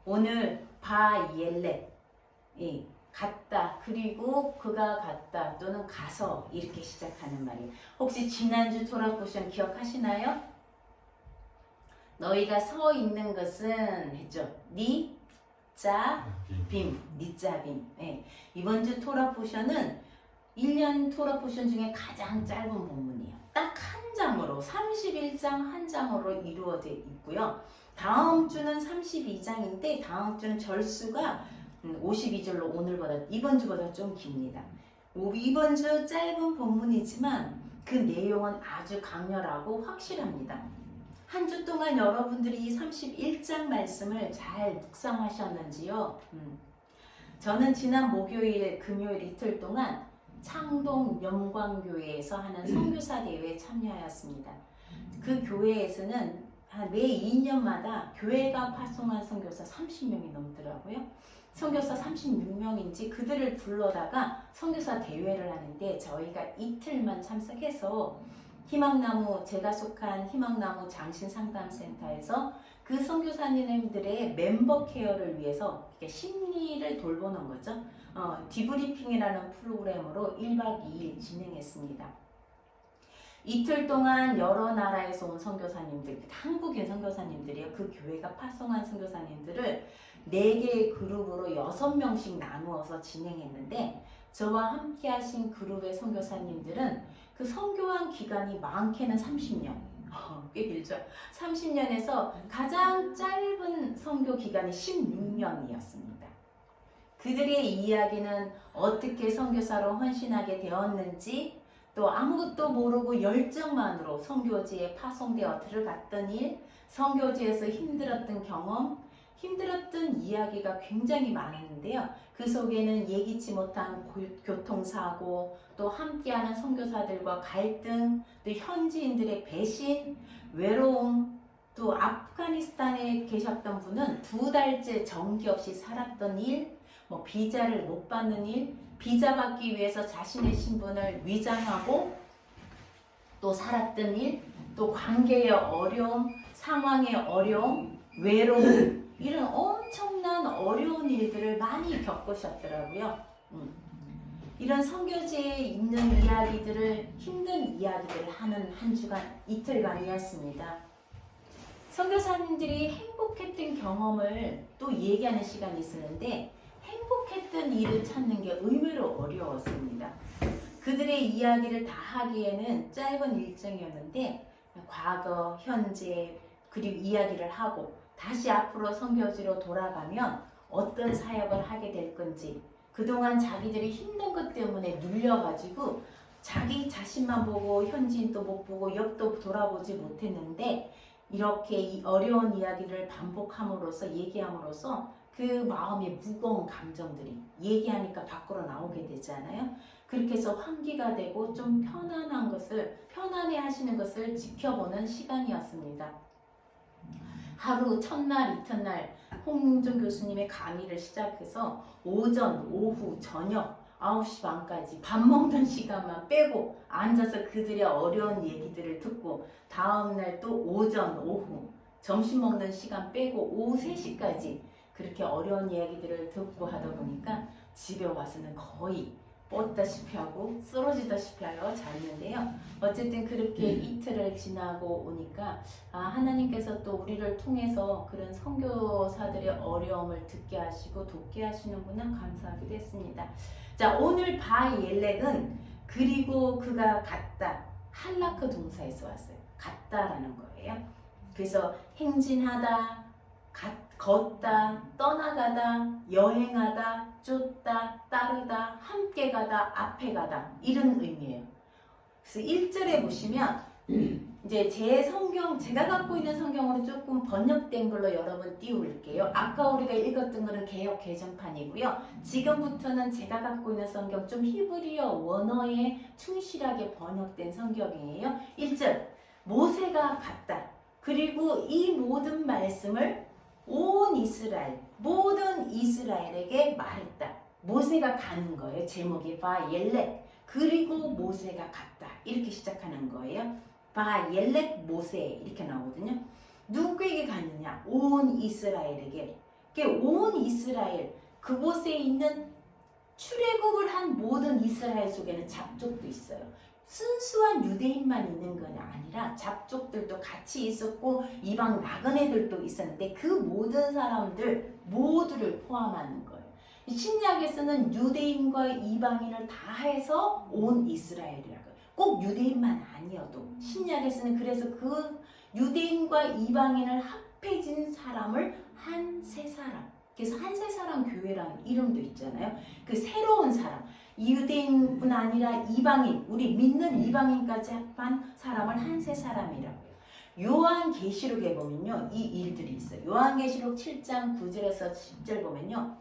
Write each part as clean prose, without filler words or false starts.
오늘 바옐렛, 갔다, 그리고 그가 갔다 또는 가서 이렇게 시작하는 말이에요. 혹시 지난주 토라 포션 기억하시나요? 너희가 서 있는 것은 했죠. 니짜빔, 니짜빔. 이번 주 토라 포션은 1년 토라 포션 중에 가장 짧은 본문이에요. 딱 한 장으로 31장 한 장으로 이루어져 있고요. 다음 주는 32장인데 다음 주는 절수가 52절로 오늘보다 이번 주보다 좀 깁니다. 이번 주 짧은 본문이지만 그 내용은 아주 강렬하고 확실합니다. 한 주 동안 여러분들이 31장 말씀을 잘 묵상하셨는지요? 저는 지난 목요일, 금요일 이틀 동안 창동 영광교회에서 하는 선교사 대회에 참여하였습니다. 그 교회에서는 매 2년마다 교회가 파송한 선교사 30명이 넘더라고요. 선교사 36명인지 그들을 불러다가 선교사 대회를 하는데 저희가 이틀만 참석해서 희망나무, 제가 속한 희망나무 장신상담센터에서 그 선교사님들의 멤버 케어를 위해서 심리를 돌보는 거죠. 디브리핑이라는 프로그램으로 1박 2일 진행했습니다. 이틀 동안 여러 나라에서 온 선교사님들, 한국인 선교사님들이요. 그 교회가 파송한 선교사님들을 4개의 그룹으로 6명씩 나누어서 진행했는데 저와 함께 하신 그룹의 선교사님들은 그 선교한 기간이 많게는 30년, 꽤 길죠. 30년에서 가장 짧은 선교 기간이 16년이었습니다. 그들의 이야기는 어떻게 선교사로 헌신하게 되었는지, 또 아무것도 모르고 열정만으로 선교지에 파송되어 들어갔던 일, 선교지에서 힘들었던 경험, 힘들었던 이야기가 굉장히 많았는데요. 그 속에는 예기치 못한 교통사고, 또 함께하는 선교사들과 갈등, 또 현지인들의 배신, 외로움, 또 아프가니스탄에 계셨던 분은 2달째 전기 없이 살았던 일, 비자를 못 받는 일, 비자 받기 위해서 자신의 신분을 위장하고 또 살았던 일, 또 관계의 어려움, 상황의 어려움, 외로움, 이런 엄청난 어려운 일들을 많이 겪으셨더라고요. 이런 선교지에 있는 이야기들을, 힘든 이야기들을 하는 한 주간, 이틀간이었습니다. 선교사님들이 행복했던 경험을 또 얘기하는 시간이 있었는데 행복했던 일을 찾는 게 의외로 어려웠습니다. 그들의 이야기를 다 하기에는 짧은 일정이었는데 과거, 현재, 그리고 이야기를 하고 다시 앞으로 선교지로 돌아가면 어떤 사역을 하게 될 건지, 그동안 자기들이 힘든 것 때문에 눌려가지고 자기 자신만 보고 현지인도 못 보고 옆도 돌아보지 못했는데 이렇게 이 어려운 이야기를 반복함으로써, 얘기함으로써 그 마음의 무거운 감정들이 얘기하니까 밖으로 나오게 되잖아요. 그렇게 해서 환기가 되고 좀 편안한 것을, 편안해 하시는 것을 지켜보는 시간이었습니다. 하루 첫날, 이튿날 홍준 교수님의 강의를 시작해서 오전, 오후, 저녁 9시 반까지 밥 먹는 시간만 빼고 앉아서 그들의 어려운 얘기들을 듣고 다음날 또 오전, 오후, 점심 먹는 시간 빼고 오후 3시까지 그렇게 어려운 이야기들을 듣고 하다 보니까 집에 와서는 거의 뻗다시피 하고 쓰러지다시피 하여 잤는데요. 어쨌든 그렇게 이틀을 지나고 오니까 하나님께서 또 우리를 통해서 그런 선교사들의 어려움을 듣게 하시고 돕게 하시는구나 감사하게 됐습니다. 자, 오늘 바옐렉은 그리고 그가 갔다, 할라크 동사에서 왔어요. 갔다라는 거예요. 그래서 행진하다, 걷다, 떠나가다, 여행하다, 쫓다, 따르다, 함께 가다, 앞에 가다, 이런 의미예요. 그래서 1절에 보시면 이제 제 성경, 제가 갖고 있는 성경으로 조금 번역된 걸로 여러분 띄울게요. 아까 우리가 읽었던 거는 개역 개정판이고요. 지금부터는 제가 갖고 있는 성경 좀 히브리어 원어에 충실하게 번역된 성경이에요. 1절, 모세가 갔다. 그리고 이 모든 말씀을 온 이스라엘, 모든 이스라엘에게 말했다. 모세가 가는 거예요. 제목이 바옐렛. 그리고 모세가 갔다. 이렇게 시작하는 거예요. 바옐렛 모세 이렇게 나오거든요. 누구에게 갔느냐? 온 이스라엘에게. 온 이스라엘 그곳에 있는 출애굽을 한 모든 이스라엘 속에는 잡족도 있어요. 순수한 유대인만 있는 건 아니라 잡족들도 같이 있었고 이방 나그네들도 있었는데 그 모든 사람들 모두를 포함하는 거예요. 신약에서는 유대인과 이방인을 다 해서 온 이스라엘이라고. 꼭 유대인만 아니어도 신약에서는 그래서 그 유대인과 이방인을 합해진 사람을 한 세 사람. 그래서 한 세 사람 교회라는 이름도 있잖아요. 그 새로운 사람. 유대인뿐 아니라 이방인, 우리 믿는 이방인까지 합한 사람을 한 세 사람이라고 해요. 요한계시록에 보면요. 이 일들이 있어요. 요한계시록 7장 9절에서 10절 보면요.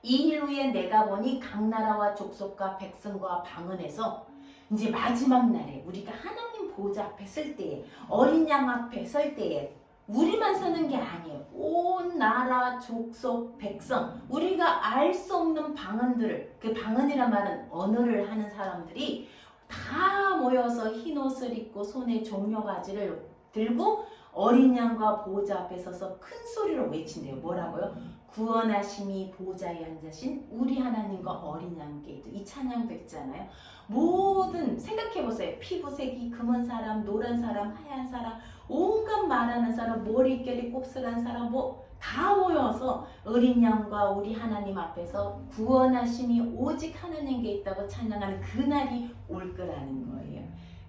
이 일 후에 내가 보니 각 나라와 족속과 백성과 방언에서 이제 마지막 날에 우리가 하나님 보좌 앞에 설 때에 어린 양 앞에 설 때에 우리만 서는 게 아니에요. 온 나라, 족속, 백성 우리가 알 수 없는 방언들을 그 방언이란 말은 언어를 하는 사람들이 다 모여서 흰 옷을 입고 손에 종려가지를 들고 어린 양과 보좌 앞에 서서 큰 소리로 외친대요. 뭐라고요? 구원하심이 보좌에 앉으신 우리 하나님과 어린 양께 있다. 이 찬양도 있잖아요. 모든 생각해보세요. 피부색이 금은 사람, 노란 사람, 하얀 사람 온갖 말하는 사람, 머릿결이 곱슬한 사람 다 모여서 어린 양과 우리 하나님 앞에서 구원하심이 오직 하나님께 있다고 찬양하는 그날이 올 거라는 거예요.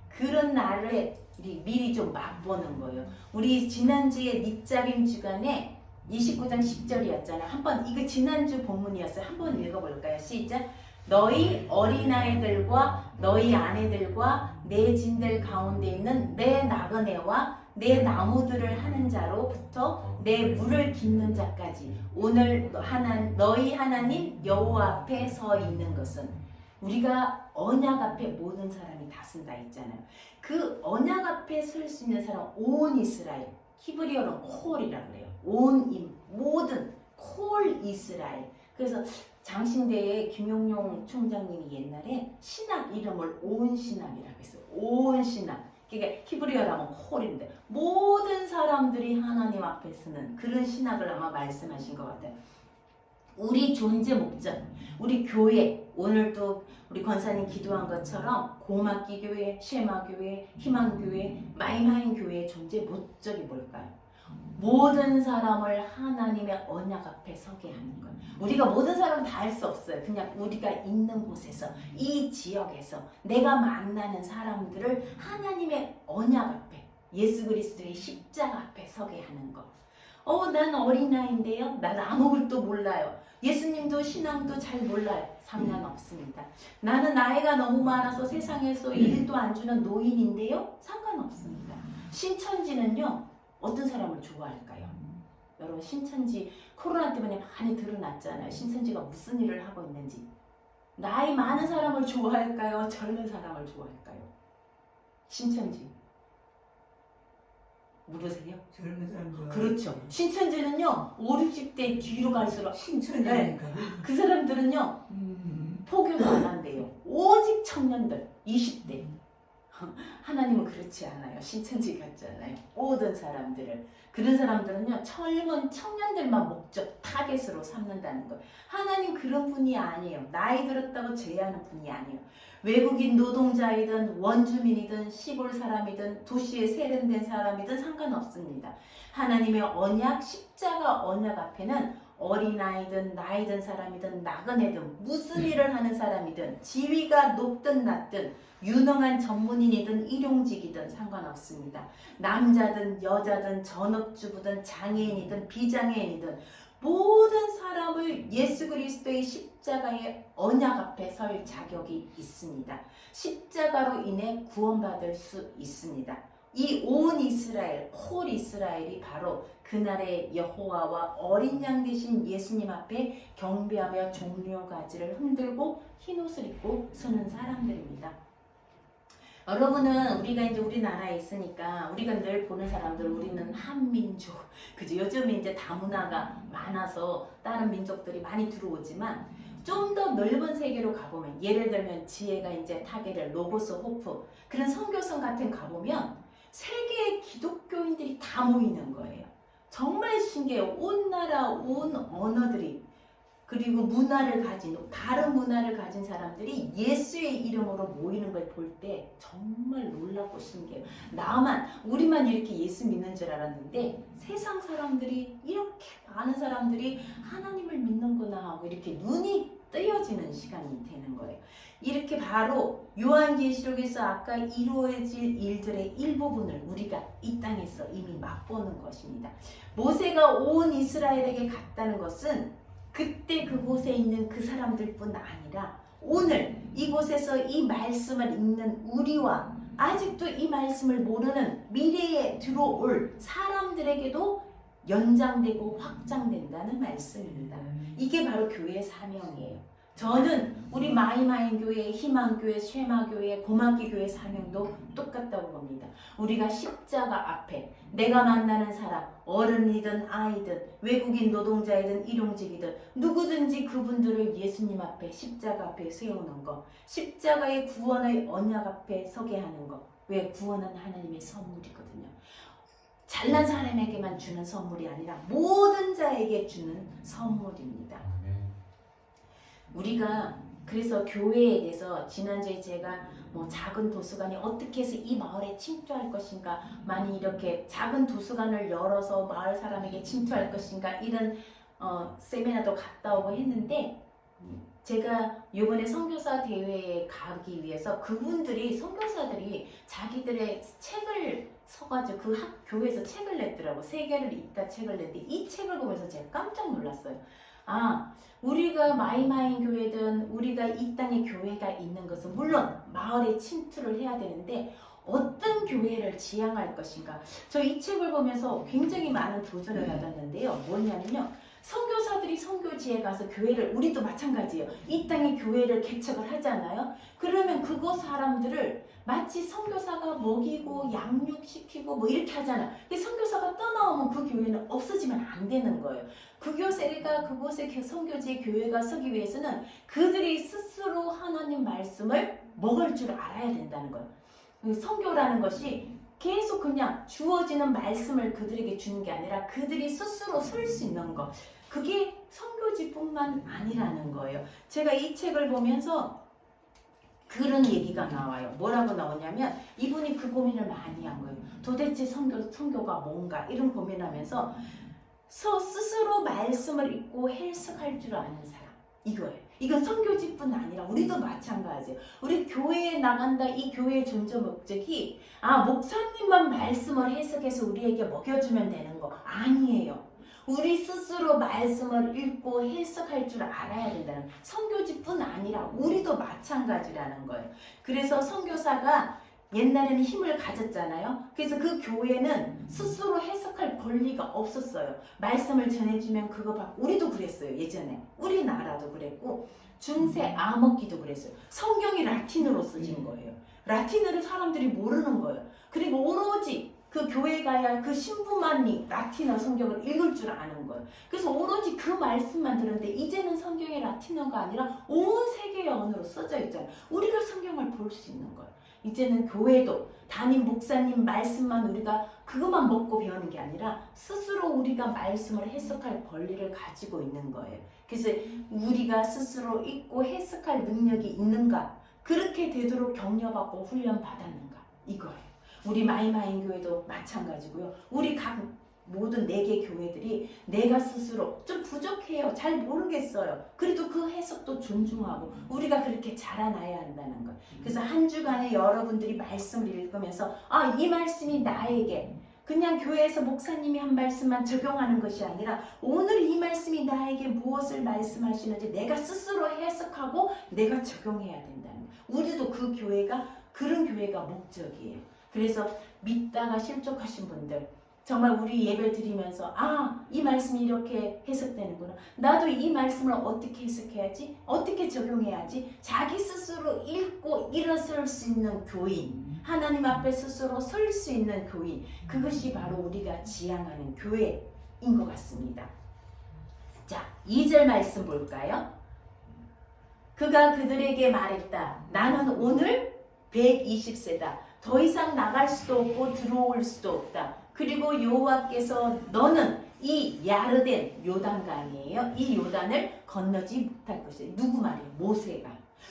그런 날을 미리 좀 맛보는 거예요. 우리 지난주에 닉자빔 주간에 29장 10절이었잖아요. 한번 이거 지난주 본문이었어요. 한번 읽어볼까요? 시작. 너희 어린아이들과 너희 아내들과 내 진들 가운데 있는 내 나그네와 내 나무들을 하는 자로부터 내 물을 깃는 자까지 오늘 너희 하나님 여호와 앞에 서 있는 것은 우리가 언약 앞에 모든 사람이 다 쓴다 있잖아요. 그 언약 앞에 설 수 있는 사람 온 이스라엘 히브리어는 콜이라고 그래요. 온 모든 콜 이스라엘. 그래서 장신대에 김용룡 총장님이 옛날에 신학 이름을 온 신학이라고 했어요. 온 신학. 그게 히브리어라면 콜인데 모든 사람들이 하나님 앞에 서는 그런 신학을 아마 말씀하신 것 같아요. 우리 존재 목적, 우리 교회, 오늘도 우리 권사님 기도한 것처럼 고막기 교회, 쉐마 교회, 희망교회, 마이마인 교회의 존재 목적이 뭘까요? 모든 사람을 하나님의 언약 앞에 서게 하는 거예요. 우리가 모든 사람을 다 할 수 없어요. 그냥 우리가 있는 곳에서 이 지역에서 내가 만나는 사람들을 하나님의 언약 앞에 예수 그리스도의 십자가 앞에 서게 하는 거. 난 어린아이인데요. 난 아무것도 몰라요. 예수님도 신앙도 잘 몰라요. 상관없습니다. 나는 나이가 너무 많아서 세상에서 일도 안 주는 노인인데요. 상관없습니다. 신천지는요. 어떤 사람을 좋아할까요? 여러분 신천지 코로나 때문에 많이 드러났잖아요. 신천지가 무슨 일을 하고 있는지. 나이 많은 사람을 좋아할까요? 젊은 사람을 좋아할까요? 신천지. 모르세요? 젊은 사람 좋아. 그렇죠. 신천지는요. 5, 60대 뒤로 갈수록 신천지니까. 그 사람들은요. 포교도 안 한대요. 오직 청년들 20대. 하나님은 그렇지 않아요. 신천지 같잖아요. 모든 사람들을. 그런 사람들은요. 젊은 청년들만 목적 타겟으로 삼는다는 거예요. 하나님 그런 분이 아니에요. 나이 들었다고 제외하는 분이 아니에요. 외국인 노동자이든 원주민이든 시골 사람이든 도시에 세련된 사람이든 상관없습니다. 하나님의 언약, 십자가 언약 앞에는 어린아이든 나이 든 사람이든 나그네든 무슨 일을 하는 사람이든 지위가 높든 낮든 유능한 전문인이든 일용직이든 상관없습니다. 남자든 여자든 전업주부든 장애인이든 비장애인이든 모든 사람을 예수 그리스도의 십자가의 언약 앞에 설 자격이 있습니다. 십자가로 인해 구원받을 수 있습니다. 이 온 이스라엘, 홀 이스라엘이 바로 그날의 여호와와 어린 양 되신 예수님 앞에 경배하며 종려가지를 흔들고 흰옷을 입고 서는 사람들입니다. 여러분은 우리가 이제 우리나라에 있으니까 우리가 늘 보는 사람들 우리는 한민족 그죠? 요즘 이제 다문화가 많아서 다른 민족들이 많이 들어오지만 좀 더 넓은 세계로 가보면 예를 들면 지혜가 이제 타겟을 로고스 호프 그런 선교성 같은 가보면 세계의 기독교인들이 다 모이는 거예요. 정말 신기해요. 온 나라, 온 언어들이 그리고 문화를 가진 다른 문화를 가진 사람들이 예수의 이름으로 모이는 걸 볼 때 정말 놀랍고 신기해요. 나만 우리만 이렇게 예수 믿는 줄 알았는데 세상 사람들이 이렇게 많은 사람들이 하나님을 믿는구나 하고 이렇게 눈이 뜨여지는 시간이 되는 거예요. 이렇게 바로 요한계시록에서 아까 이루어질 일들의 일부분을 우리가 이 땅에서 이미 맛보는 것입니다. 모세가 온 이스라엘에게 갔다는 것은 그때 그곳에 있는 그 사람들뿐 아니라 오늘 이곳에서 이 말씀을 읽는 우리와 아직도 이 말씀을 모르는 미래에 들어올 사람들에게도 연장되고 확장된다는 말씀입니다. 이게 바로 교회의 사명이에요. 저는 우리 마이마인교회, 희망교회, 쉐마교회, 고막기교회 사명도 똑같다고 봅니다. 우리가 십자가 앞에 내가 만나는 사람, 어른이든 아이든 외국인 노동자이든 일용직이든 누구든지 그분들을 예수님 앞에 십자가 앞에 세우는 것, 십자가의 구원의 언약 앞에 서게 하는 것. 왜? 구원은 하나님의 선물이거든요. 잘난 사람에게만 주는 선물이 아니라 모든 자에게 주는 선물입니다. 우리가 그래서 교회에 대해서 지난주에 제가 작은 도서관이 어떻게 해서 이 마을에 침투할 것인가, 많이 이렇게 작은 도서관을 열어서 마을 사람에게 침투할 것인가 이런 세미나도 갔다 오고 했는데 제가 이번에 선교사 대회에 가기 위해서 그분들이 선교사들이 자기들의 책을 서가지고 그 교회에서 책을 냈더라고. 세계를 읽다 책을 냈는데 이 책을 보면서 제가 깜짝 놀랐어요. 우리가 마이마인 교회든 우리가 이 땅에 교회가 있는 것은 물론 마을에 침투를 해야 되는데 어떤 교회를 지향할 것인가. 저 이 책을 보면서 굉장히 많은 도전을 받았는데요. 뭐냐면요. 선교사들이 선교지에 가서 교회를, 우리도 마찬가지예요. 이 땅에 교회를 개척을 하잖아요. 그러면 그곳 사람들을 마치 선교사가 먹이고 양육시키고 이렇게 하잖아. 선교사가 떠나오면 그 교회는 없어지면 안 되는 거예요. 그 교세가 그곳에 선교지의 교회가 서기 위해서는 그들이 스스로 하나님 말씀을 먹을 줄 알아야 된다는 거예요. 선교라는 것이 계속 그냥 주어지는 말씀을 그들에게 주는 게 아니라 그들이 스스로 설 수 있는 것. 그게 선교지뿐만 아니라는 거예요. 제가 이 책을 보면서 그런 얘기가 나와요. 뭐라고 나오냐면 이분이 그 고민을 많이 한 거예요. 도대체 선교가 뭔가 이런 고민하면서 스스로 말씀을 읽고 해석할 줄 아는 사람. 이거예요. 이건 선교지뿐 아니라 우리도 마찬가지예요. 우리 교회에 나간다. 이 교회의 존재 목적이 목사님만 말씀을 해석해서 우리에게 먹여주면 되는 거 아니에요. 우리 스스로 말씀을 읽고 해석할 줄 알아야 된다는, 선교지뿐 아니라 우리도 마찬가지라는 거예요. 그래서 선교사가 옛날에는 힘을 가졌잖아요. 그래서 그 교회는 스스로 해석할 권리가 없었어요. 말씀을 전해주면 그거 받고, 우리도 그랬어요. 예전에 우리나라도 그랬고 중세 암흑기도 그랬어요. 성경이 라틴어로 쓰진 거예요. 라틴어를 사람들이 모르는 거예요. 그리고 오로지 그 교회 가야 그 신부만이 라틴어 성경을 읽을 줄 아는 거예요. 그래서 오로지 그 말씀만 들었는데 이제는 성경이 라틴어가 아니라 온 세계의 언어로 써져 있잖아요. 우리가 성경을 볼 수 있는 거예요. 이제는 교회도 담임 목사님 말씀만 우리가 그것만 먹고 배우는 게 아니라 스스로 우리가 말씀을 해석할 권리를 가지고 있는 거예요. 그래서 우리가 스스로 읽고 해석할 능력이 있는가, 그렇게 되도록 격려받고 훈련받았는가, 이거예요. 우리 마이마인 교회도 마찬가지고요. 우리 각 모든 4개 교회들이 내가 스스로 좀 부족해요. 잘 모르겠어요. 그래도 그 해석도 존중하고 우리가 그렇게 자라나야 한다는 것. 그래서 한 주간에 여러분들이 말씀을 읽으면서 이 말씀이 나에게 그냥 교회에서 목사님이 한 말씀만 적용하는 것이 아니라 오늘 이 말씀이 나에게 무엇을 말씀하시는지 내가 스스로 해석하고 내가 적용해야 된다는 것. 우리도 그 교회가 그런 교회가 목적이에요. 그래서 믿다가 실족하신 분들 정말 우리 예배 드리면서 이 말씀이 이렇게 해석되는구나. 나도 이 말씀을 어떻게 해석해야지? 어떻게 적용해야지? 자기 스스로 읽고 일어설 수 있는 교인, 하나님 앞에 스스로 설 수 있는 교인, 그것이 바로 우리가 지향하는 교회인 것 같습니다. 자, 2절 말씀 볼까요? 그가 그들에게 말했다. 나는 오늘 120세다. 더 이상 나갈 수도 없고 들어올 수도 없다. 그리고 여호와께서 너는 이 야르덴 요단강이에요. 이 요단을 건너지 못할 것이에요. 누구 말이에요?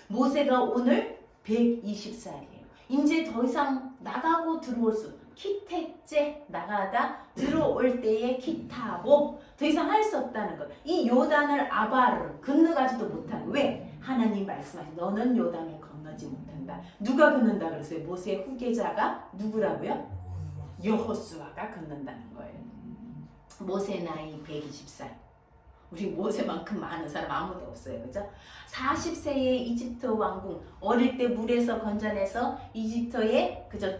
모세가 오늘 120살이에요. 이제 더 이상 나가고 들어올 수 키택째 나가다 들어올 때에 키타고 더 이상 할 수 없다는 것. 이 요단을 아바르 건너가지도 못한 왜? 하나님 말씀하신 너는 요단을 건너지 못한다. 누가 건넌다 그랬어요? 모세의 후계자가 누구라고요? 여호수아가 건넌다는 거예요. 모세 나이 120살. 우리 모세만큼 많은 사람 아무도 없어요. 그죠? 40세의 이집트 왕궁 어릴 때 물에서 건져내서 이집트의 그저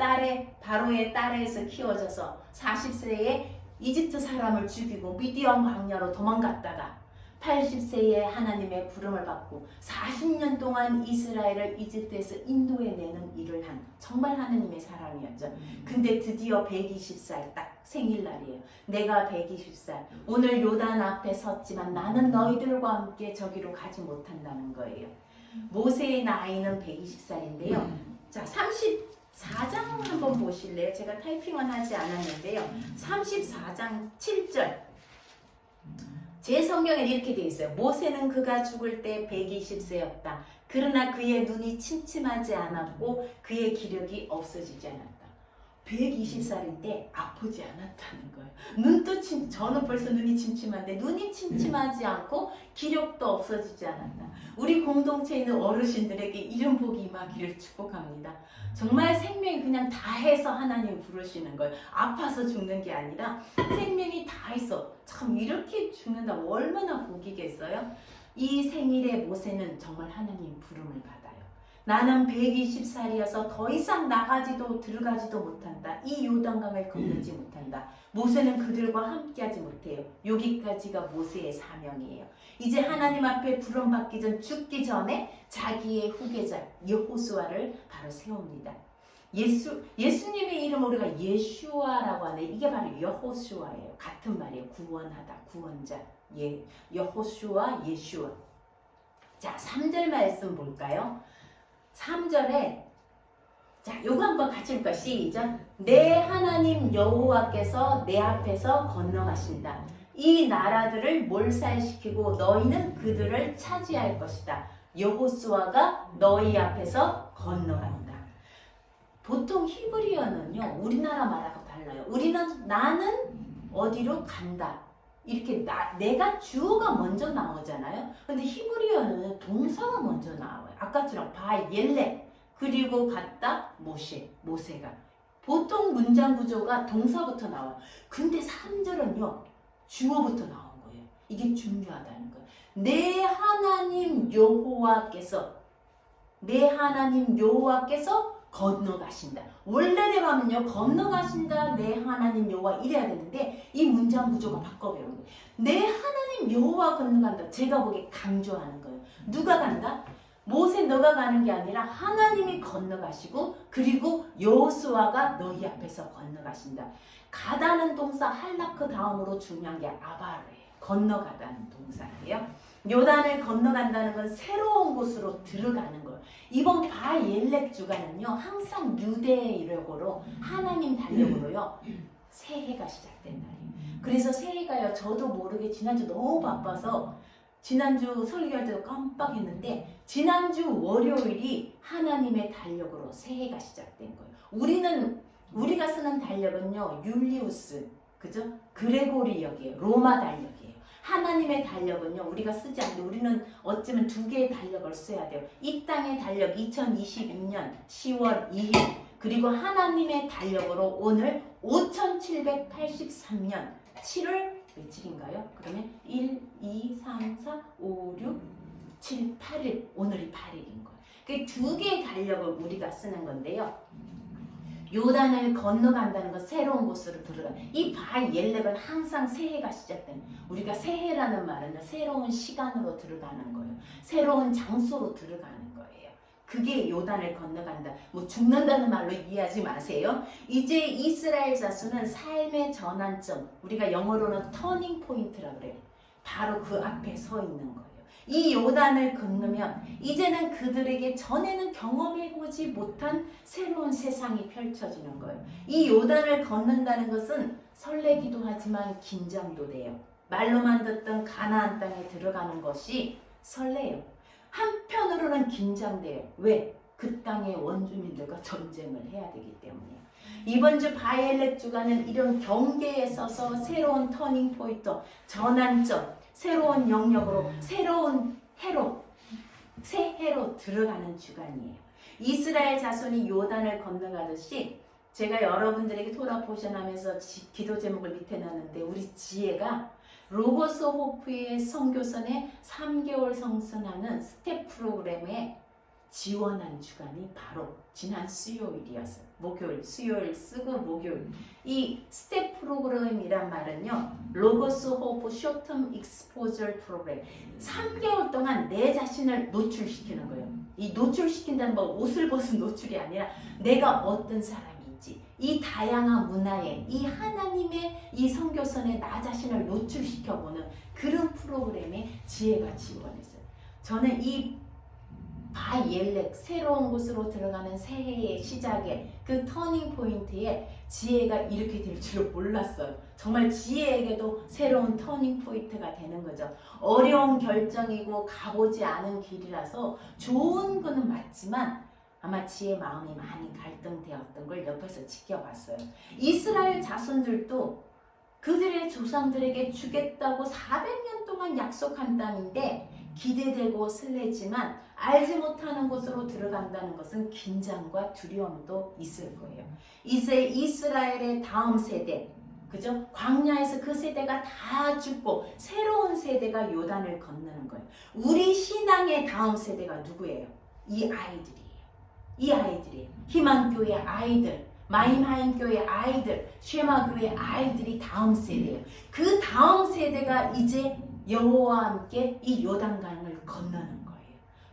바로의 딸에서 키워져서 40세에 이집트 사람을 죽이고 미디안 광야로 도망갔다가 80세에 하나님의 부름을 받고 40년 동안 이스라엘을 이집트에서 인도해내는 일을 한 정말 하나님의 사람이었죠. 근데 드디어 120살 딱 생일날이에요. 내가 120살 오늘 요단 앞에 섰지만 나는 너희들과 함께 저기로 가지 못한다는 거예요. 모세의 나이는 120살인데요. 자, 34장 한번 보실래요? 제가 타이핑은 하지 않았는데요. 34장 7절 제 성경에 이렇게 되어 있어요. 모세는 그가 죽을 때 120세였다. 그러나 그의 눈이 침침하지 않았고 그의 기력이 없어지지 않았다. 120살인데 아프지 않았다는 거예요. 저는 벌써 눈이 침침한데 눈이 침침하지 않고 기력도 없어지지 않았다. 우리 공동체에 있는 어르신들에게 이런 복이 임하기를 축복합니다. 정말 생명이 그냥 다 해서 하나님 부르시는 거예요. 아파서 죽는 게 아니라 생명이 다 있어. 참 이렇게 죽는다면 얼마나 복이겠어요? 이 생일에 모세는 정말 하나님 부름을 받아요. 나는 120살이어서 더 이상 나가지도 들어가지도 못한다. 이 요단강을 건너지 못한다. 모세는 그들과 함께하지 못해요. 여기까지가 모세의 사명이에요. 이제 하나님 앞에 부름받기 전 죽기 전에 자기의 후계자 여호수아를 바로 세웁니다. 예수님의 이름 우리가 예슈아라고 하는데 이게 바로 여호수아예요. 같은 말이에요. 구원하다, 구원자. 여호수아, 예슈아. 자, 3절 말씀 볼까요? 3절에 자, 요거 한번 같이 볼까요? 시작. 내 하나님 여호와께서 내 앞에서 건너가신다. 이 나라들을 몰살시키고 너희는 그들을 차지할 것이다. 여호수아가 너희 앞에서 건너간다. 보통 히브리어는요 우리나라 말하고 달라요. 나는 어디로 간다. 이렇게 내가 주어가 먼저 나오잖아요. 근데 히브리어는 동사가 먼저 나와요. 아까처럼 바옐레 그리고 갔다 모세가 보통 문장 구조가 동사부터 나와요. 근데 3절은요 주어부터 나온 거예요. 이게 중요하다는 거예요. 내 하나님 여호와께서 건너가신다. 원래대로 하면요 건너가신다 내 하나님 여호와 이래야 되는데 이 문장 구조가 바꿔버린 거예요. 내 하나님 여호와 건너간다. 제가 보기에 강조하는 거예요. 누가 간다? 모세 너가 가는 게 아니라 하나님이 건너가시고 그리고 여호수아가 너희 앞에서 건너가신다. 가다는 동사 할라크 다음으로 중요한 게 아바르예요. 건너가다는 동사예요. 요단을 건너간다는 건 새로운 곳으로 들어가는 거예요. 이번 바옐렉 주간은요 항상 유대력으로 하나님 달력으로요 새해가 시작된 날이에요. 그래서 새해가요 저도 모르게 지난주 너무 바빠서 지난주 설교할 때도 깜빡했는데 지난주 월요일이 하나님의 달력으로 새해가 시작된 거예요. 우리가 쓰는 달력은요 율리우스 그죠? 그레고리역이에요. 로마 달력이에요. 하나님의 달력은요 우리가 쓰지 않는데 우리는 어쩌면 2개의 달력을 써야 돼요. 이 땅의 달력 2026년 10월 2일 그리고 하나님의 달력으로 오늘 5783년 7월 며칠인가요? 그러면 1, 2, 3, 4, 5, 6, 7, 8일 오늘이 8일인 거예요. 그 2개의 달력을 우리가 쓰는 건데요. 요단을 건너간다는 건 새로운 곳으로 들어가. 이 바옐렉은 항상 새해가 시작된. 우리가 새해라는 말은 새로운 시간으로 들어가는 거예요. 새로운 장소로 들어가는 거예요. 그게 요단을 건너간다. 뭐 죽는다는 말로 이해하지 마세요. 이제 이스라엘 자손은 삶의 전환점. 우리가 영어로는 터닝 포인트라고 그래요. 바로 그 앞에 서 있는 거예요. 이 요단을 건너면 이제는 그들에게 전에는 경험해보지 못한 새로운 세상이 펼쳐지는 거예요. 이 요단을 건넌다는 것은 설레기도 하지만 긴장도 돼요. 말로만 듣던 가나안 땅에 들어가는 것이 설레요. 한편으로는 긴장돼요. 왜? 그 땅의 원주민들과 전쟁을 해야 되기 때문이에요. 이번 주 바이엘렛 주간은 이런 경계에 서서 새로운 터닝 포인트, 전환점, 새로운 영역으로, 새로운 해로, 새 해로 들어가는 주간이에요. 이스라엘 자손이 요단을 건너가듯이 제가 여러분들에게 토라 포션하면서 기도 제목을 밑에 놨는데 우리 지혜가 로고스 호프의 선교선에 3개월 성선하는 스텝 프로그램에 지원한 주간이 바로 지난 수요일이었어요. 목요일, 수요일 쓰고 목요일. 이 스텝 프로그램이란 말은요. 로고스 호프 쇼텀 익스포저 프로그램. 3개월 동안 내 자신을 노출시키는 거예요. 이 노출시킨다는 건 옷을 벗은 노출이 아니라 내가 어떤 사람인지 이 다양한 문화에 이 하나님의 이 선교선에 나 자신을 노출시켜보는 그런 프로그램에 지혜가 지원했어요. 저는 이 바이엘렛 새로운 곳으로 들어가는 새해의 시작에 그 터닝 포인트에 지혜가 이렇게 될 줄은 몰랐어요. 정말 지혜에게도 새로운 터닝 포인트가 되는 거죠. 어려운 결정이고 가보지 않은 길이라서 좋은 거는 맞지만 아마 지혜 마음이 많이 갈등되었던 걸 옆에서 지켜봤어요. 이스라엘 자손들도 그들의 조상들에게 주겠다고 400년 동안 약속한 땅인데 기대되고 설레지만 알지 못하는 곳으로 들어간다는 것은 긴장과 두려움도 있을 거예요. 이제 이스라엘의 다음 세대, 그죠? 광야에서 그 세대가 다 죽고 새로운 세대가 요단을 건너는 거예요. 우리 신앙의 다음 세대가 누구예요? 이 아이들이에요. 이 아이들이에요. 희망교회 아이들, 마임하임 교회 아이들, 쉐마 교회 아이들이 다음 세대예요. 그 다음 세대가 이제 여호와와 함께 이 요단강을 건너는 거예요.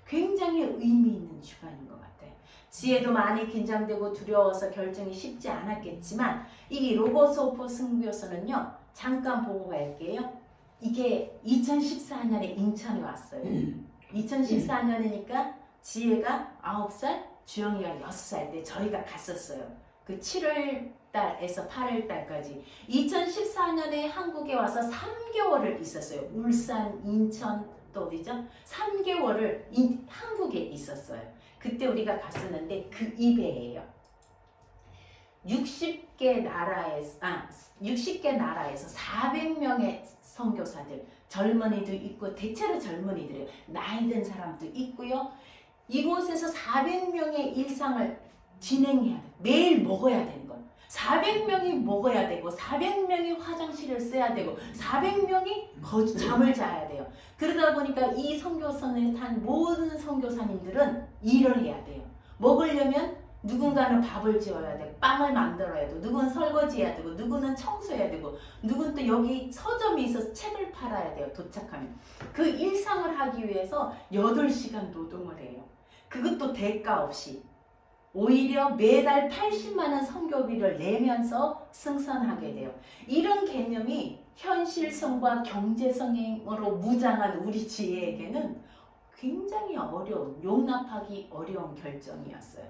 굉장히 의미 있는 주간인 것 같아요. 지혜도 많이 긴장되고 두려워서 결정이 쉽지 않았겠지만 이 로고스 호프 승부요서는요. 잠깐 보고 갈게요. 이게 2014년에 인천에 왔어요. 2014년이니까 지혜가 9살, 주영이가 6살 때 저희가 갔었어요. 그 7월 달에서 8월 달까지 2014년에 한국에 와서 3개월을 있었어요. 울산, 인천 또 어디죠? 3개월을 한국에 있었어요. 그때 우리가 갔었는데 그 입에예요. 60개 나라에서 400명의 선교사들, 젊은이도 있고 대체로 젊은이들이에요. 나이 든 사람도 있고요. 이곳에서 400명의 일상을 진행해야 돼. 매일 먹어야 되는 건 400명이 먹어야 되고 400명이 화장실을 써야 되고 400명이 잠을 자야 돼요. 그러다 보니까 이 선교선에 탄 모든 선교사님들은 일을 해야 돼요. 먹으려면 누군가는 밥을 지어야 되고 빵을 만들어야 되고 누구는 설거지해야 되고 누구는 청소해야 되고 누구는 또 여기 서점이 있어서 책을 팔아야 돼요. 도착하면. 그 일상을 하기 위해서 8시간 노동을 해요. 그것도 대가 없이. 오히려 매달 80만 원 선교비를 내면서 승선하게 돼요. 이런 개념이 현실성과 경제성으로 무장한 우리 지혜에게는 굉장히 어려운, 용납하기 어려운 결정이었어요.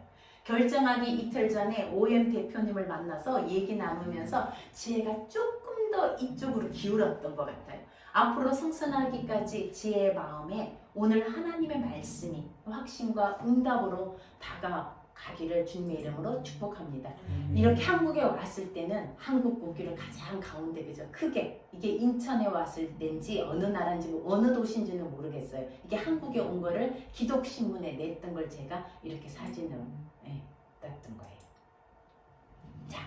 결정하기 이틀 전에 OM 대표님을 만나서 얘기 나누면서 지혜가 조금 더 이쪽으로 기울었던 것 같아요. 앞으로 승선하기까지 지혜의 마음에 오늘 하나님의 말씀이 확신과 응답으로 다가가기를 주님의 이름으로 축복합니다. 이렇게 한국에 왔을 때는 한국 보기를 가장 가운데 그죠? 크게 이게 인천에 왔을 때인지 어느 나라인지 어느 도시인지는 모르겠어요. 이게 한국에 온 거를 기독신문에 냈던 걸 제가 이렇게 사진으로 땄던 거예요. 자,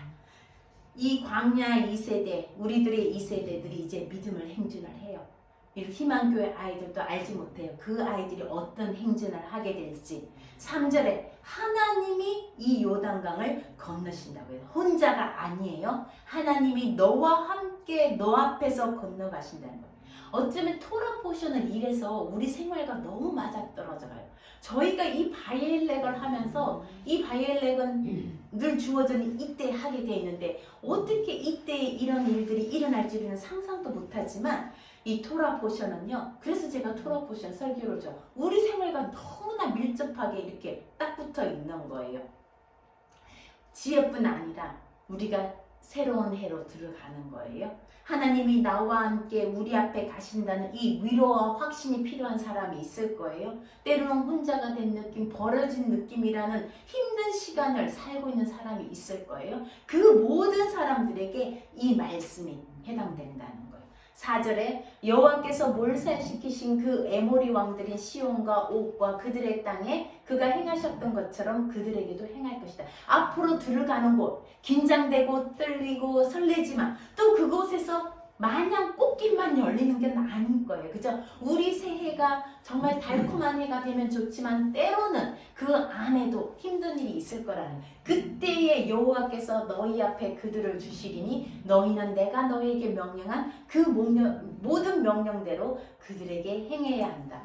이 광야 2세대, 우리들의 2세대들이 이제 믿음을 행진을 해요. 희망교회 아이들도 알지 못해요. 그 아이들이 어떤 행진을 하게 될지. 3절에 하나님이 이 요단강을 건너신다고 해요. 혼자가 아니에요. 하나님이 너와 함께 너 앞에서 건너가신다는 거예요. 어쩌면 토라 포션을 이래서 우리 생활과 너무 맞아떨어져 가요. 저희가 이 바이엘렉을 하면서 이 바이엘렉은 늘 주어진 이때 하게 돼 있는데 어떻게 이때 이런 일들이 일어날 줄은 상상도 못하지만 이 토라 포션은요. 그래서 제가 토라 포션 설교를 줘. 우리 생활과 너무나 밀접하게 이렇게 딱 붙어 있는 거예요. 지혜뿐 아니라 우리가 새로운 해로 들어가는 거예요. 하나님이 나와 함께 우리 앞에 가신다는 이 위로와 확신이 필요한 사람이 있을 거예요. 때로는 혼자가 된 느낌, 버려진 느낌이라는 힘든 시간을 살고 있는 사람이 있을 거예요. 그 모든 사람들에게 이 말씀이 해당된다는 거예요. 4절에 여호와께서 몰살시키신 그 에모리 왕들인 시온과 옥과 그들의 땅에 그가 행하셨던 것처럼 그들에게도 행할 것이다. 앞으로 들어가는 곳, 긴장되고 떨리고 설레지만 또 그곳에서 마냥 꽃길만 열리는 게 아닐 거예요. 그죠? 우리 새해가 정말 달콤한 해가 되면 좋지만 때로는 그 안에도 힘든 일이 있을 거라는, 그때에 여호와께서 너희 앞에 그들을 주시리니 너희는 내가 너희에게 명령한 그 모든 명령대로 그들에게 행해야 한다.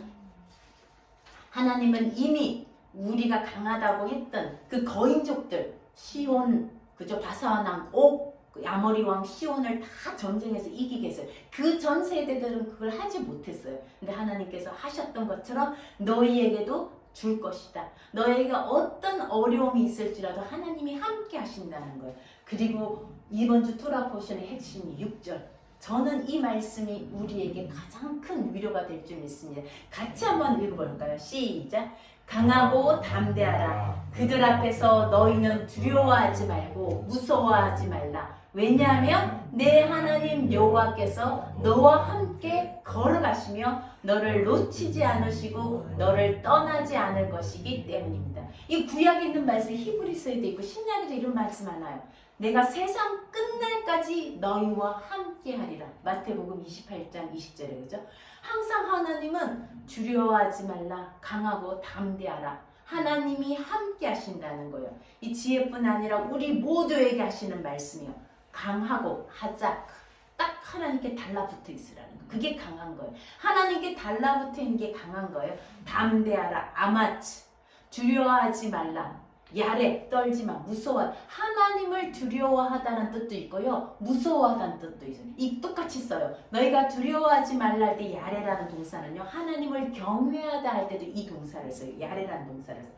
하나님은 이미 우리가 강하다고 했던 그 거인족들, 시온, 그죠? 바사왕, 옥, 아모리 왕 시온을 다 전쟁에서 이기게 했어요. 그 전 세대들은 그걸 하지 못했어요. 근데 하나님께서 하셨던 것처럼 너희에게도 줄 것이다. 너희에게 어떤 어려움이 있을지라도 하나님이 함께 하신다는 거예요. 그리고 이번 주 토라 포션의 핵심이 6절. 저는 이 말씀이 우리에게 가장 큰 위로가 될 줄 믿습니다. 같이 한번 읽어볼까요? 시작. 강하고 담대하라. 그들 앞에서 너희는 두려워하지 말고 무서워하지 말라. 왜냐하면 내 하나님 여호와께서 너와 함께 걸어가시며 너를 놓치지 않으시고 너를 떠나지 않을 것이기 때문입니다. 이 구약에 있는 말씀 히브리서에도 있고 신약에도 이런 말씀 하나요. 내가 세상 끝날까지 너희와 함께 하리라. 마태복음 28장 20절에 그죠? 항상 하나님은 두려워하지 말라, 강하고 담대하라. 하나님이 함께 하신다는 거예요. 이 지혜뿐 아니라 우리 모두에게 하시는 말씀이요. 강하고 하자, 딱 하나님께 달라붙어 있으라는 거. 그게 강한 거예요. 하나님께 달라붙어 있는 게 강한 거예요. 담대하라, 아마츠, 두려워하지 말라, 야레, 떨지마, 무서워. 하나님을 두려워하다는 뜻도 있고요, 무서워하다는 뜻도 있어요. 이 똑같이 써요. 너희가 두려워하지 말라 할 때 야레라는 동사는요, 하나님을 경외하다 할 때도 이 동사를 써요. 야레라는 동사를 써요.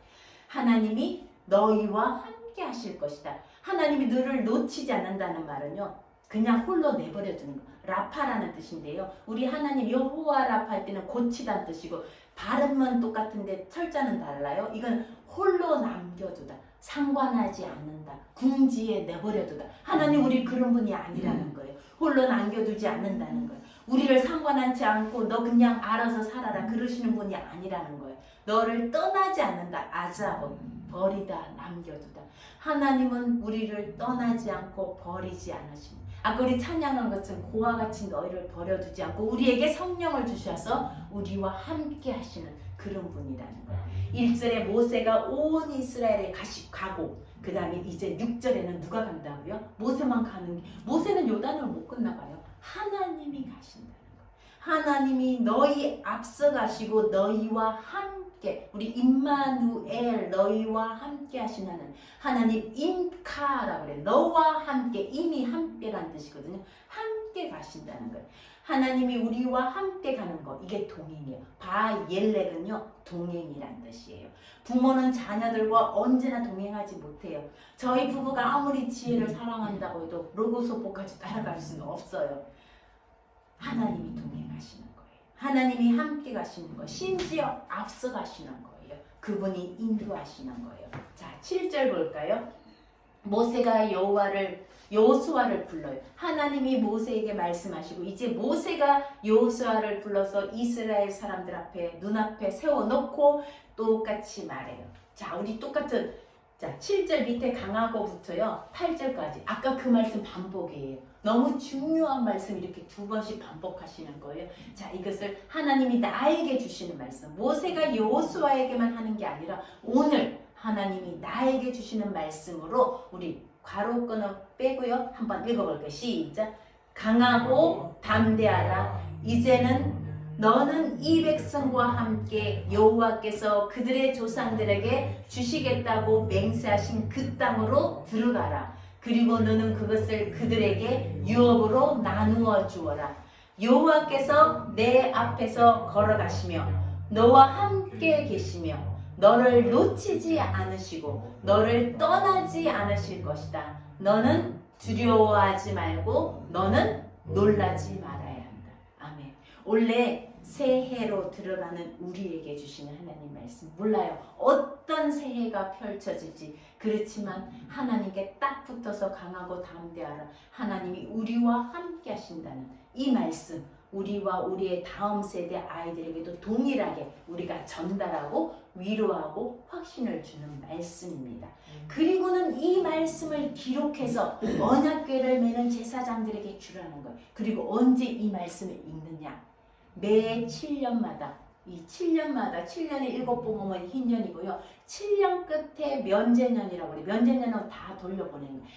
하나님이 너희와 함께 하실 것이다. 하나님이 너를 놓치지 않는다는 말은요, 그냥 홀로 내버려 두는 거. 라파라는 뜻인데요, 우리 하나님 여호와 라파 할 때는 고치다는 뜻이고 발음은 똑같은데 철자는 달라요. 이건 홀로 남겨두다, 상관하지 않는다, 궁지에 내버려두다. 하나님 우리 그런 분이 아니라는 거예요. 홀로 남겨두지 않는다는 거예요. 우리를 상관하지 않고 너 그냥 알아서 살아라 그러시는 분이 아니라는 거예요. 너를 떠나지 않는다, 아자보, 버리다, 남겨두다. 하나님은 우리를 떠나지 않고 버리지 않으십니다. 아까 우리 찬양한 것처럼 고와 같이 너희를 버려두지 않고 우리에게 성령을 주셔서 우리와 함께 하시는 그런 분이라는 거예요. 1절에 모세가 온 이스라엘에 가고, 그 다음에 이제 6절에는 누가 간다고요? 모세만 가는 게, 모세는 요단을 못 건너가요. 하나님이 가신다는 거예요. 하나님이 너희 앞서 가시고 너희와 함께, 우리 임마누엘, 너희와 함께 하시는 하나님, 임카라고 그래요. 너와 함께, 이미 함께란 뜻이거든요. 함께 가신다는 거예요. 하나님이 우리와 함께 가는 것, 이게 동행이에요. 바옐렉은요, 동행이란 뜻이에요. 부모는 자녀들과 언제나 동행하지 못해요. 저희 부부가 아무리 지혜를 사랑한다고 해도 로고소포까지 따라갈 수는 없어요. 하나님이 동행하시는 거예요. 하나님이 함께 가시는 거예요. 심지어 앞서 가시는 거예요. 그분이 인도하시는 거예요. 자, 7절 볼까요? 모세가 여호수아를 불러요. 하나님이 모세에게 말씀하시고 이제 모세가 여호수아를 불러서 이스라엘 사람들 앞에 눈앞에 세워놓고 똑같이 말해요. 자, 우리 똑같은, 자, 7절 밑에 강하고부터요 8절까지 아까 그 말씀 반복이에요. 너무 중요한 말씀 이렇게 2번씩 반복하시는 거예요. 자, 이것을 하나님이 나에게 주시는 말씀, 모세가 여호수아에게만 하는 게 아니라 오늘 하나님이 나에게 주시는 말씀으로 우리 괄호 끊어 빼고요. 한번 읽어볼게요. 시작. 강하고 담대하라. 이제는 너는 이 백성과 함께 여호와께서 그들의 조상들에게 주시겠다고 맹세하신 그 땅으로 들어가라. 그리고 너는 그것을 그들에게 유업으로 나누어 주어라. 여호와께서 내 앞에서 걸어가시며 너와 함께 계시며 너를 놓치지 않으시고 너를 떠나지 않으실 것이다. 너는 두려워하지 말고 너는 놀라지 말아야 한다. 아멘. 원래 새해로 들어가는 우리에게 주시는 하나님 말씀 몰라요. 어떤 새해가 펼쳐질지. 그렇지만 하나님께 딱 붙어서 강하고 담대하라. 하나님이 우리와 함께 하신다는 이 말씀, 우리와 우리의 다음 세대 아이들에게도 동일하게 우리가 전달하고 위로하고 확신을 주는 말씀입니다. 그리고는 이 말씀을 기록해서 언약궤를 매는 제사장들에게 주라는 거예요. 그리고 언제 이 말씀을 읽느냐? 매 7년마다, 이 7년마다 7년에 7번 오면 흰년이고요. 7년 끝에 면제년이라고 해요. 면제년은 다 돌려보내는 거예요.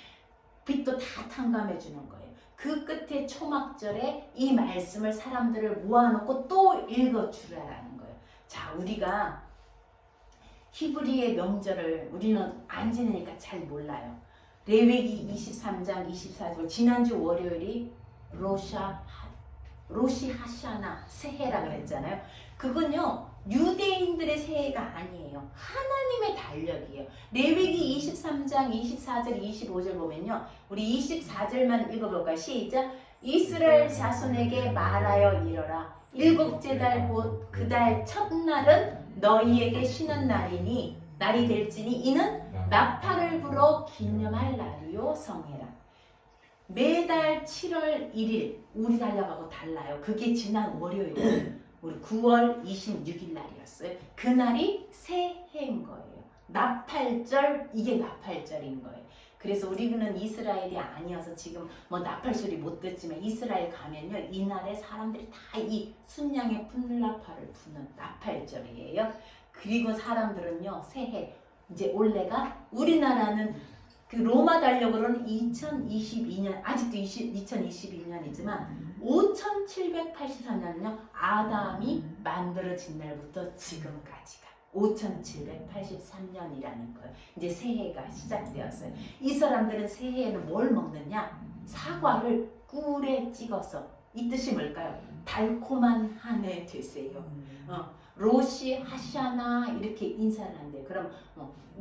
빚도 다 탕감해 주는 거예요. 그 끝에 초막절에 이 말씀을 사람들을 모아놓고 또 읽어주라는 거예요. 자, 우리가 히브리의 명절을 우리는 안 지내니까 잘 몰라요. 레위기 23장 24절 지난주 월요일이 로시 하샤나 새해라 그랬잖아요. 그건요 유대인들의 새해가 아니에요. 하나님의 달력이에요. 레위기 23장 24절 25절 보면요, 우리 24절만 읽어볼까요? 시작. 이스라엘 자손에게 말하여 이르라. 일곱째 달 곧 그 달 첫날은 너희에게 쉬는 날이 될지니 이는 나팔을 불어 기념할 날이요 성해라. 매달 7월 1일 우리 달력하고 달라요. 그게 지난 월요일 우리 9월 26일 날이었어요. 그날이 새해인 거예요. 나팔절, 이게 나팔절인 거예요. 그래서 우리는 이스라엘이 아니어서 지금 뭐 나팔 소리 못 듣지만 이스라엘 가면요 이날에 사람들이 다 이 순양의 풀나팔을 부는 나팔절이에요. 그리고 사람들은요 새해 이제 올해가 우리나라는 그 로마 달력으로는 2022년 아직도 2022년이지만 5783년은요 아담이 만들어진 날부터 지금까지가 5783년이라는 거예요. 이제 새해가 시작되었어요. 이 사람들은 새해에는 뭘 먹느냐? 사과를 꿀에 찍어서. 이 뜻이 뭘까요? 달콤한 한 해 되세요. 로시 하샤나 이렇게 인사를 한대요. 그럼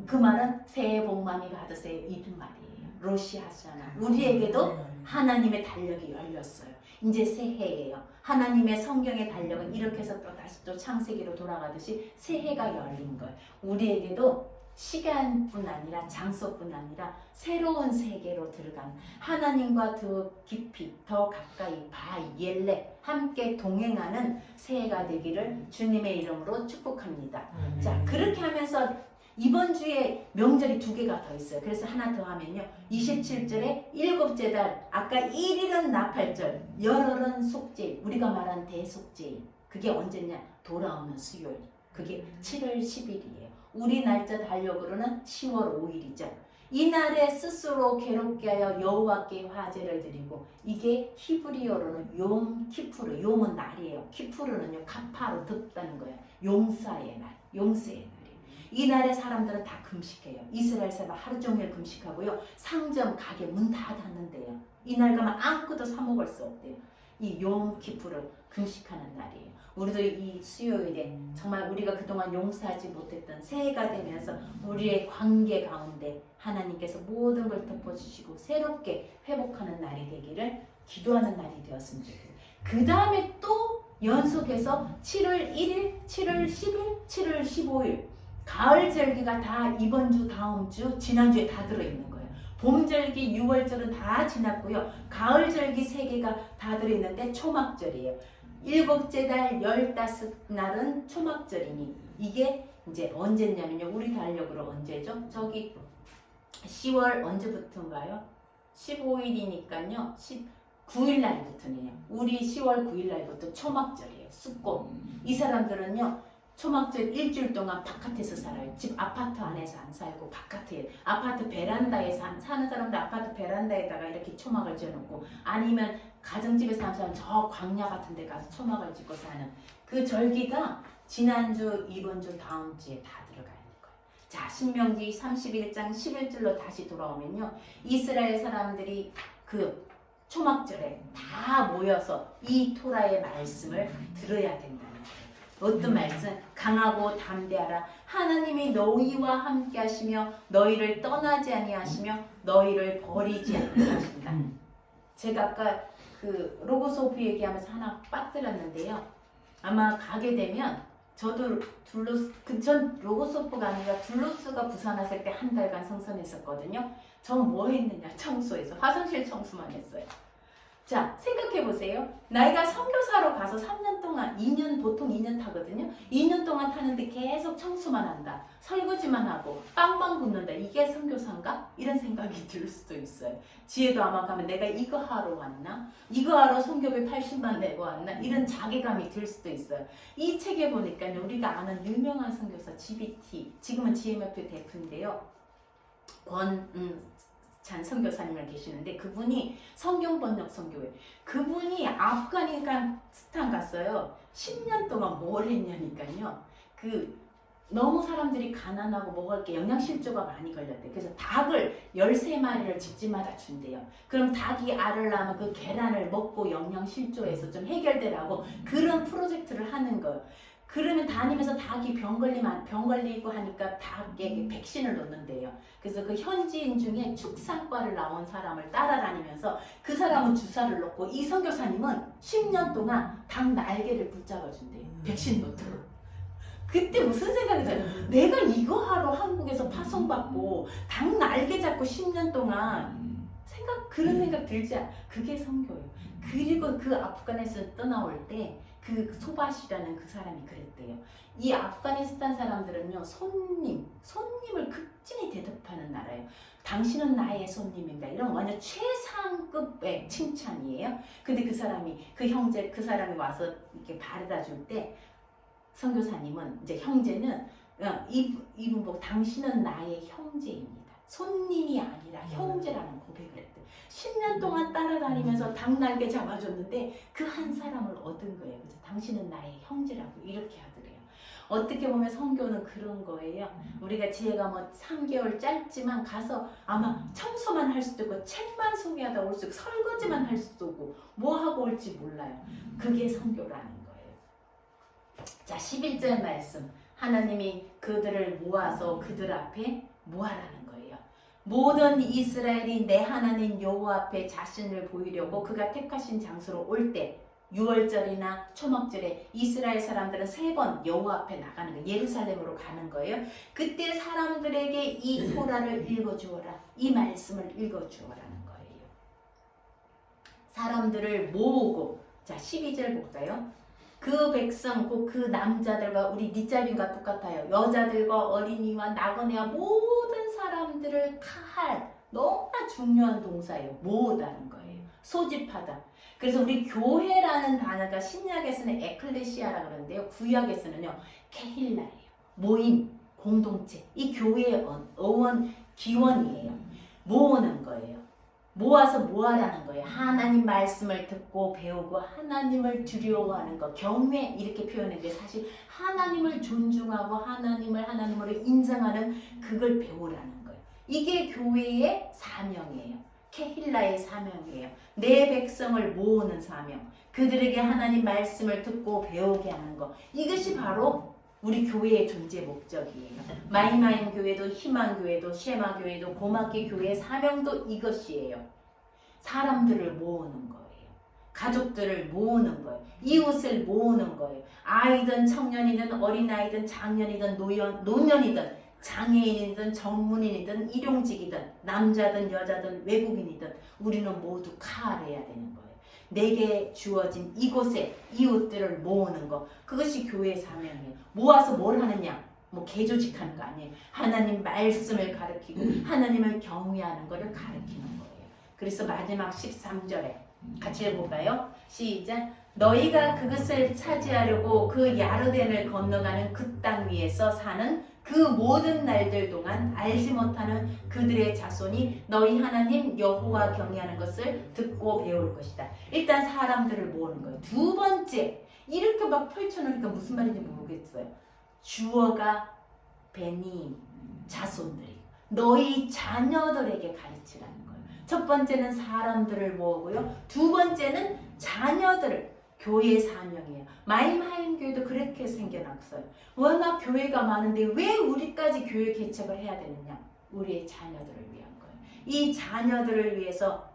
그 말은 새해 복 많이 받으세요 이 말이에요. 로시 하샤나. 우리에게도 하나님의 달력이 열렸어요. 이제 새해예요. 하나님의 성경의 달력은 이렇게 해서 또 다시 또 창세기로 돌아가듯이 새해가 열린 거예요. 우리에게도 시간뿐 아니라 장소뿐 아니라 새로운 세계로 들어간 하나님과 더 깊이 더 가까이 바옐레 함께 동행하는 새해가 되기를 주님의 이름으로 축복합니다. 자, 그렇게 하면서 이번 주에 명절이 2개가 더 있어요. 그래서 하나 더 하면요 27절에 일곱째 달, 아까 1일은 나팔절, 열흘은 속죄일, 우리가 말한 대속죄일. 그게 언제냐? 돌아오는 수요일. 그게 7월 10일이에요. 우리 날짜 달력으로는 10월 5일이죠. 이날에 스스로 괴롭게 하여 여호와께 화제를 드리고, 이게 히브리어로는 욤 키푸르, 욤은 날이에요. 키푸르는요 카파로 덮다는 거예요. 용서의 날, 용서의 날이에요. 이 날에 사람들은 다 금식해요. 이스라엘 사람 하루 종일 금식하고요. 상점, 가게 문 다 닫는데요. 이날 가면 아무것도 사 먹을 수 없대요. 이 욤 키푸르 금식하는 날이에요. 우리도 이 수요일에 정말 우리가 그동안 용서하지 못했던 새해가 되면서 우리의 관계 가운데 하나님께서 모든 걸 덮어주시고 새롭게 회복하는 날이 되기를 기도하는 날이 되었으면 좋겠어요. 그 다음에 또 연속해서 7월 1일, 7월 10일, 7월 15일 가을 절기가 다 이번 주, 다음 주, 지난주에 다 들어있는 거예요. 봄절기, 6월절은 다 지났고요. 가을절기 3개가 다 들어있는데 초막절이에요. 일곱째 달 15날은 초막절이니 이게 이제 언제냐면요. 우리 달력으로 언제죠? 저기 10월 언제부터인가요? 15일이니까요. 19일 날부터네요. 우리 10월 9일 날부터 초막절이에요. 숫꽃. 이 사람들은요. 초막절 일주일 동안 바깥에서 살아요. 집 아파트 안에서 안 살고 바깥에 아파트 베란다에서 사는 사람들 아파트 베란다에다가 이렇게 초막을 지어놓고 아니면 가정집에 사는 사람 저 광야 같은 데 가서 초막을 짓고 사는 그 절기가 지난주, 이번 주, 다음 주에 다 들어가 있는 거예요. 자, 신명기 31장 11절로 다시 돌아오면요. 이스라엘 사람들이 그 초막절에 다 모여서 이 토라의 말씀을 들어야 된다는 거예요. 어떤 말씀? 강하고 담대하라. 하나님이 너희와 함께 하시며 너희를 떠나지 아니하시며 너희를 버리지 아니하신다. 제가 아까 그 로고스 오프 얘기하면서 하나 빠뜨렸는데요. 아마 가게 되면 저도 전 로고스 오프가 아니라 둘로스가 부산 왔을 때 한 달간 성선했었거든요. 전 뭐 했느냐? 청소해서 화장실 청소만 했어요. 자, 생각해 보세요. 나이가 선교사로 가서 3년 동안, 2년, 보통 2년 타거든요. 2년 동안 타는데 계속 청소만 한다. 설거지만 하고 빵빵 굽는다. 이게 선교사인가? 이런 생각이 들 수도 있어요. 지혜도 아마 가면 내가 이거 하러 왔나? 이거 하러 선교비 80만 내고 왔나? 이런 자괴감이 들 수도 있어요. 이 책에 보니까 우리가 아는 유명한 선교사 GBT, 지금은 GMF 대표인데요. 잔 선교사님을 계시는데 그분이 성경 번역 선교회, 그분이 아프가니스탄 갔어요. 10년 동안 뭘 했냐니까요. 너무 사람들이 가난하고 먹을 게 영양실조가 많이 걸렸대. 그래서 닭을 13마리를 집집마다 준대요. 그럼 닭이 알을 낳으면 그 계란을 먹고 영양실조에서 좀 해결되라고 그런 프로젝트를 하는 거예요. 그러면 다니면서 닭이 병 걸리고 하니까 닭에게 백신을 놓는데요. 그래서 그 현지인 중에 축산과를 나온 사람을 따라다니면서 그 사람은 주사를 놓고 이 선교사님은 10년 동안 닭 날개를 붙잡아 준대요. 백신 놓도록. 그때 무슨 생각이 들어요? 내가 이거 하러 한국에서 파송받고 닭 날개 잡고 10년 동안 그런 생각 들지 않아요? 그게 선교예요. 그리고 그 아프가니스탄 떠나올 때 그 소바시라는 그 사람이 그랬대요. 이 아프가니스탄 사람들은요, 손님을 극진히 대접하는 나라예요. 당신은 나의 손님입니다. 이런 완전 최상급의 칭찬이에요. 근데 그 사람이 와서 이렇게 바래다 줄 때 선교사님은 이제 형제는 이분 보고 당신은 나의 형제입니다. 손님이 아니라 형제라는 고백을 했대. 10년 동안 따라다니면서 닭날개 잡아줬는데 그 한 사람을 얻은 거예요. 그래서 당신은 나의 형제라고 이렇게 하더래요. 어떻게 보면 선교는 그런 거예요. 우리가 지혜가 뭐 3개월 짧지만 가서 아마 청소만 할 수도 있고 책만 소개하다 올 수도 있고 설거지만 할 수도 있고 뭐 하고 올지 몰라요. 그게 선교라는 거예요. 자, 11절 말씀. 하나님이 그들을 모아서 그들 앞에 모아라는 거예요. 모든 이스라엘이 내 하나님 여호와 앞에 자신을 보이려고 그가 택하신 장소로 올 때 6월절이나 초막절에 이스라엘 사람들은 3번 여호와 앞에 나가는 거예요. 예루살렘으로 가는 거예요. 그때 사람들에게 이 토라를 읽어주어라. 이 말씀을 읽어주어라는 거예요. 사람들을 모으고, 자 12절 볼까요? 그 백성, 그 남자들과 우리 니짜빈과 똑같아요. 여자들과 어린이와 나그네와 모든 사람들을 할 너무나 중요한 동사예요. 모으다는 거예요. 소집하다. 그래서 우리 교회라는 단어가 신약에서는 에클레시아라 그러는데요. 구약에서는요. 케힐라예요. 모임, 공동체. 이 교회의 기원이에요. 모으는 거예요. 모아서 뭐하라는 거예요? 하나님 말씀을 듣고 배우고 하나님을 두려워하는 거, 경외 이렇게 표현했는데 사실 하나님을 존중하고 하나님을 하나님으로 인정하는 그걸 배우라는 거예요. 이게 교회의 사명이에요. 케힐라의 사명이에요. 내 백성을 모으는 사명, 그들에게 하나님 말씀을 듣고 배우게 하는 거, 이것이 바로 우리 교회의 존재 목적이에요. 마이마임 교회도 희망 교회도 쉐마 교회도 고맙게 교회의 사명도 이것이에요. 사람들을 모으는 거예요. 가족들을 모으는 거예요. 이웃을 모으는 거예요. 아이든 청년이든 어린아이든 장년이든 노년이든 장애인이든 전문인이든 일용직이든 남자든 여자든 외국인이든 우리는 모두 카알해야 되는 거예요. 내게 주어진 이곳에 이웃들을 모으는 거, 그것이 교회의 사명이에요. 모아서 뭘 하느냐? 뭐 개조직하는 거 아니에요. 하나님 말씀을 가르치고 하나님을 경외하는 것을 가르치는 거예요. 그래서 마지막 13절에 같이 해볼까요? 시작. 너희가 그것을 차지하려고 그 야르덴을 건너가는 그 땅 위에서 사는 그 모든 날들 동안 알지 못하는 그들의 자손이 너희 하나님 여호와 경외하는 것을 듣고 배울 것이다. 일단 사람들을 모으는 거예요. 두 번째, 이렇게 막 펼쳐놓으니까 무슨 말인지 모르겠어요. 주어가 베니 자손들이 너희 자녀들에게 가르치라는 거예요. 첫 번째는 사람들을 모으고요. 두 번째는 자녀들을, 교회의 사명이에요. 마임하임 교회도 그렇게 생겨났어요. 워낙 교회가 많은데 왜 우리까지 교회 개척을 해야 되느냐? 우리의 자녀들을 위한 거예요. 이 자녀들을 위해서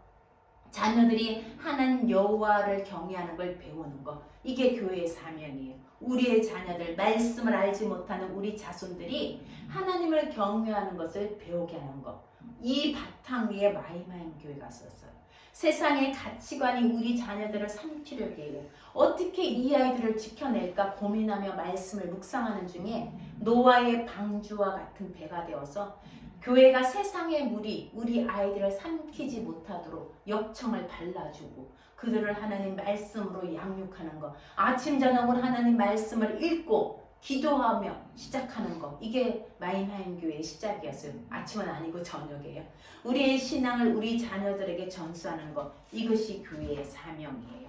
자녀들이 하나님 여호와를 경외하는 걸 배우는 거. 이게 교회의 사명이에요. 우리의 자녀들, 말씀을 알지 못하는 우리 자손들이 하나님을 경외하는 것을 배우게 하는 거. 이 바탕 위에 마이마임 교회가 썼어요. 세상의 가치관이 우리 자녀들을 삼키려고 해요. 어떻게 이 아이들을 지켜낼까 고민하며 말씀을 묵상하는 중에 노아의 방주와 같은 배가 되어서 교회가 세상의 물이 우리 아이들을 삼키지 못하도록 역청을 발라주고 그들을 하나님 말씀으로 양육하는 것. 아침 저녁으로 하나님 말씀을 읽고 기도하며 시작하는 것. 이게 마임하임 교회의 시작이었어요. 아침은 아니고 저녁이에요. 우리의 신앙을 우리 자녀들에게 전수하는 것. 이것이 교회의 사명이에요.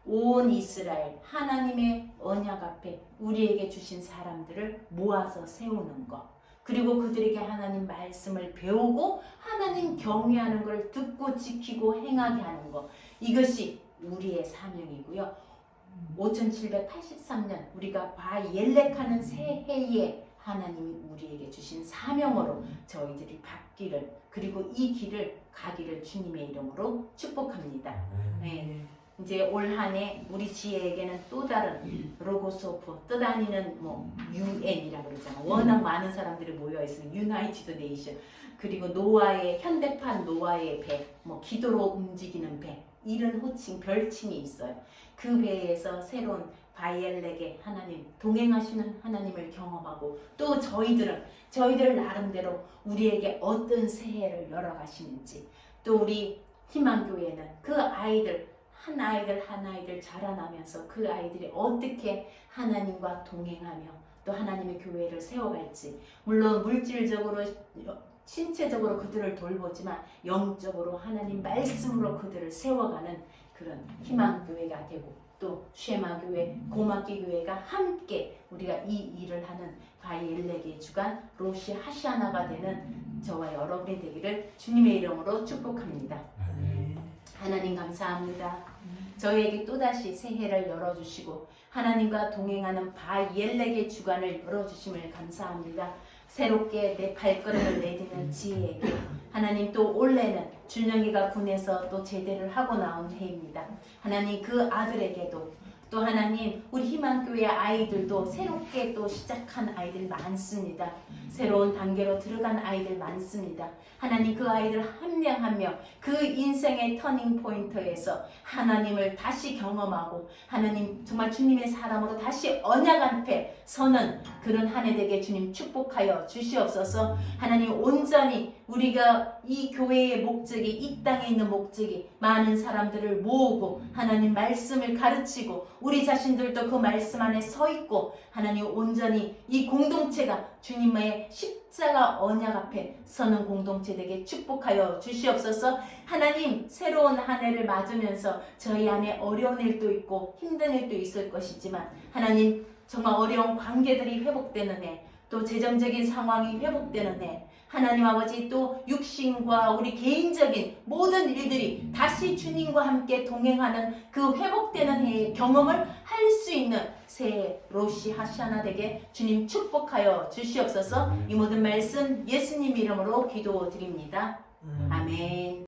온 이스라엘 하나님의 언약 앞에 우리에게 주신 사람들을 모아서 세우는 것. 그리고 그들에게 하나님 말씀을 배우고 하나님 경외하는 걸 듣고 지키고 행하게 하는 것. 이것이 우리의 사명이고요. 5783년 우리가 바옐렉하는 새해에 하나님이 우리에게 주신 사명으로 저희들이 받기를 그리고 이 길을 가기를 주님의 이름으로 축복합니다. 네. 이제 올 한 해 우리 지혜에게는 또 다른 로고소프 떠다니는 UN이라고 그러잖아. 워낙 많은 사람들이 모여 있으면 유나이티드 네이션 그리고 노아의 현대판 노아의 배, 기도로 움직이는 배 이런 호칭 별칭이 있어요. 그 배에서 새로운 바이엘렉의 하나님 동행하시는 하나님을 경험하고 또 저희들 나름대로 우리에게 어떤 새해를 열어가시는지 또 우리 희망교회는 그 아이들 한 아이들 자라나면서 그 아이들이 어떻게 하나님과 동행하며 또 하나님의 교회를 세워갈지 물론 물질적으로 신체적으로 그들을 돌보지만 영적으로 하나님 말씀으로 그들을 세워가는 그런 희망교회가 되고 또 쉐마교회, 고막기교회가 함께 우리가 이 일을 하는 바이엘렉의 주간 로시 하시아나가 되는 저와 여러분이 되기를 주님의 이름으로 축복합니다. 하나님 감사합니다. 저희에게 또다시 새해를 열어주시고 하나님과 동행하는 바이엘렉의 주간을 열어주심을 감사합니다. 새롭게 내 발걸음을 내딛는 지혜에게 하나님 또 올해는 준영이가 군에서 또 제대를 하고 나온 해입니다. 하나님 그 아들에게도 또 하나님 우리 희망교회 아이들도 새롭게 또 시작한 아이들 많습니다. 새로운 단계로 들어간 아이들 많습니다. 하나님 그 아이들 한 명 한 명 그 인생의 터닝 포인트에서 하나님을 다시 경험하고 하나님 정말 주님의 사람으로 다시 언약 앞에 서는 그런 한 해 되게 주님 축복하여 주시옵소서. 하나님 온전히 우리가 이 교회의 목적이 이 땅에 있는 목적이 많은 사람들을 모으고 하나님 말씀을 가르치고 우리 자신들도 그 말씀 안에 서 있고 하나님 온전히 이 공동체가 주님의 십자가 언약 앞에 서는 공동체 되게 축복하여 주시옵소서. 하나님 새로운 한 해를 맞으면서 저희 안에 어려운 일도 있고 힘든 일도 있을 것이지만 하나님 정말 어려운 관계들이 회복되는 해 또 재정적인 상황이 회복되는 해 하나님 아버지 또 육신과 우리 개인적인 모든 일들이 다시 주님과 함께 동행하는 그 회복되는 해의 경험을 할 수 있는 새해 로시 하시아나 되게 주님 축복하여 주시옵소서. 이 모든 말씀 예수님 이름으로 기도드립니다. 아멘.